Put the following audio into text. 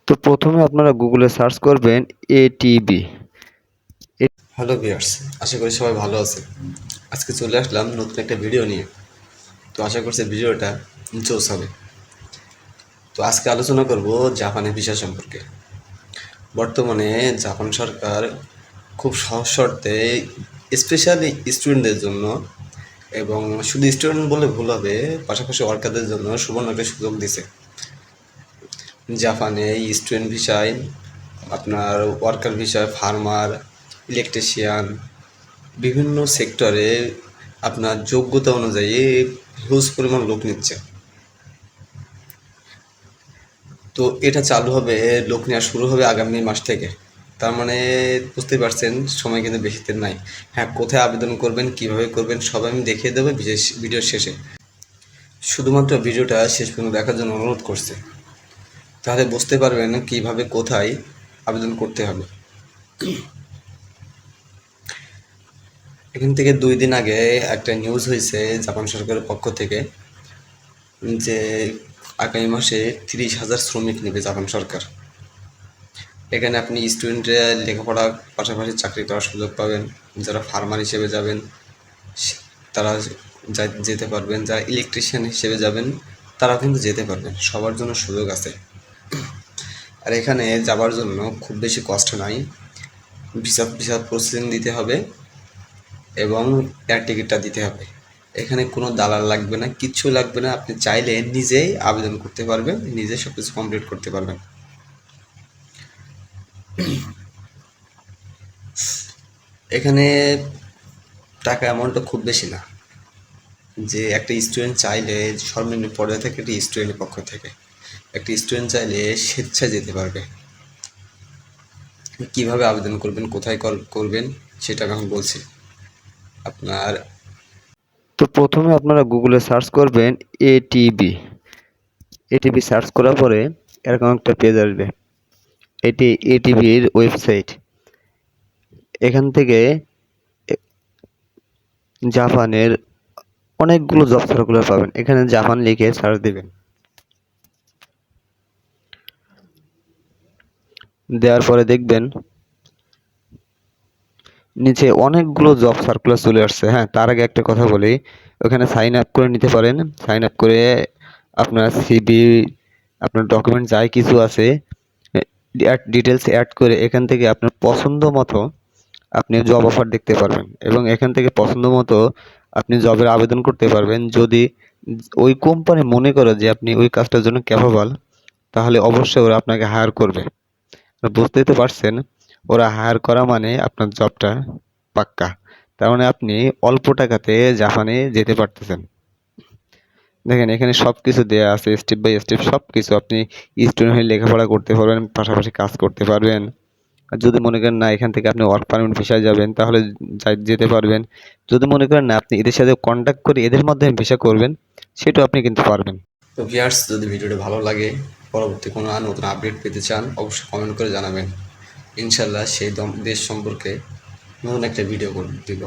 তো প্রথমে আপনারা গুগলে সার্চ করবেন এটিবি। হ্যালো ভিউয়ার্স, আশা করি সবাই ভালো আছে। আজকে চলে আসলাম নতুন একটা ভিডিও নিয়ে। তো আশা করছি ভিডিওটা জোস হবে। তো আজকে আলোচনা করব জাপানের ভিসা সম্পর্কে। বর্তমানে জাপান সরকার খুব সহজ শর্তে স্পেশালি স্টুডেন্টদের জন্য, এবং শুধু স্টুডেন্ট বলে ভুল হবে, পাশাপাশি ওয়ার্কারদের জন্য সুবর্ণ একটা সুযোগ দিছে। জাপানে স্টুডেন্ট ভিসায়, আপনার ওয়ার্কার ভিসায়, ফার্মার, ইলেকট্রিশিয়ান, বিভিন্ন সেক্টরে আপনার যোগ্যতা অনুযায়ী হিউজ পরিমাণ লোক নিচ্ছে। তো এটা চালু হবে, লোক নেওয়া শুরু হবে আগামী মাস থেকে। তার মানে বুঝতেই পারছেন, সময় কিন্তু বেশি দিন নাই। হ্যাঁ, কোথায় আবেদন করবেন, কিভাবে করবেন, সব আমি দেখিয়ে দেবো ভিডিওর শেষে। শুধুমাত্র ভিডিওটা শেষ পর্যন্ত দেখার জন্য অনুরোধ করছে, তাহলে বুঝতে পারবেন কিভাবে কোথায় আবেদন করতে হবে। এখান থেকে 2 দিন আগে একটা নিউজ হয়েছে জাপান সরকারের পক্ষ থেকে, যে আগামী মাসে 30,000 শ্রমিক নেবে জাপান সরকার। এখানে আপনি স্টুডেন্টরা লেখাপড়ার পাশাপাশি চাকরি করার সুযোগ পাবেন। যারা ফার্মার হিসেবে যাবেন তারা যেতে পারবেন, যারা ইলেকট্রিশিয়ান হিসেবে যাবেন তারাও কিন্তু যেতে পারবেন। সবার জন্য সুযোগ আছে। আর এখানে যাবার জন্য খুব বেশি কষ্ট নাই। ভিসা প্রসেসিং দিতে হবে এবং এয়ার টিকিটটা দিতে হবে। এখানে কোনো দালাল লাগবে না, কিচ্ছু লাগবে না। আপনি চাইলে নিজেই আবেদন করতে পারবেন, নিজে সব কিছু কমপ্লিট করতে পারবেন। এখানে টাকা অ্যামাউন্টটা খুব বেশি না, যে একটা স্টুডেন্ট চাইলে সর্বনিম্ন পর্যায়ে থেকে একটা স্টুডেন্টের পক্ষ থেকে একটা স্টুডেন্ট চাইলে স্বেচ্ছায় যেতে পারবে। কিভাবে আবেদন করবেন, কোথায় করবেন, সেটা আমি বলছি আপনার। তো প্রথমে আপনারা গুগলে সার্চ করবেন এটিবি। এটিবি সার্চ করার পরে এরকম একটা পেজ আসবে। এটি এটিভির ওয়েবসাইট। এখান থেকে জাপানের অনেকগুলো জব সার্কুলার পাবেন। এখানে জাপান লিখে সার্চ দিবেন। দেওয়ার পরে দেখবেন নিচে অনেকগুলো জব সার্কুলার চলে আসছে। হ্যাঁ, তার আগে একটা কথা বলি, ওখানে সাইন আপ করে নিতে পারেন। সাইন আপ করে আপনার সিভি, আপনার ডকুমেন্ট যাই কিছু আছে ডিটেলস অ্যাড করে এখান থেকে আপনার পছন্দ মতো আপনি জব অফার দেখতে পারবেন, এবং এখান থেকে পছন্দ মতো আপনি জবের আবেদন করতে পারবেন। যদি ওই কোম্পানি মনে করে যে আপনি ওই কাজটার জন্য ক্যাপাবল, তাহলে অবশ্যই ওরা আপনাকে হায়ার করবে। বুঝতেই তো পারছেন, ওরা হায়ার করা মানে আপনার জবটা পাক্কা। তার মানে আপনি অল্প টাকাতে জাপানে যেতে পারতেছেন। দেখেন এখানে সবকিছু দেয়া আছে, স্টেপ বাই স্টেপ সবকিছু। আপনি স্টুডেন্ট হয়ে লেখাপড়া করতে পারবেন, পাশাপাশি কাজ করতে পারবেন। আর যদি মনে করেন না এখান থেকে আপনি ওয়ার্ক পারমিট ভিসায় যাবেন, তাহলে যেতে পারবেন। যদি মনে করেন না আপনি এদের সাথে কন্ট্যাক্ট করে এদের মাধ্যমে ভিসা করবেন, সেটাও আপনি কিন্তু পারবেন। তো ভিউয়ার্স, যদি ভিডিওটা ভালো লাগে, পরবর্তী কোনো নতুন আপডেট পেতে চান, অবশ্যই কমেন্ট করে জানাবেন। ইনশাল্লাহ সেই দেশ সম্পর্কে নতুন একটা ভিডিও দিব।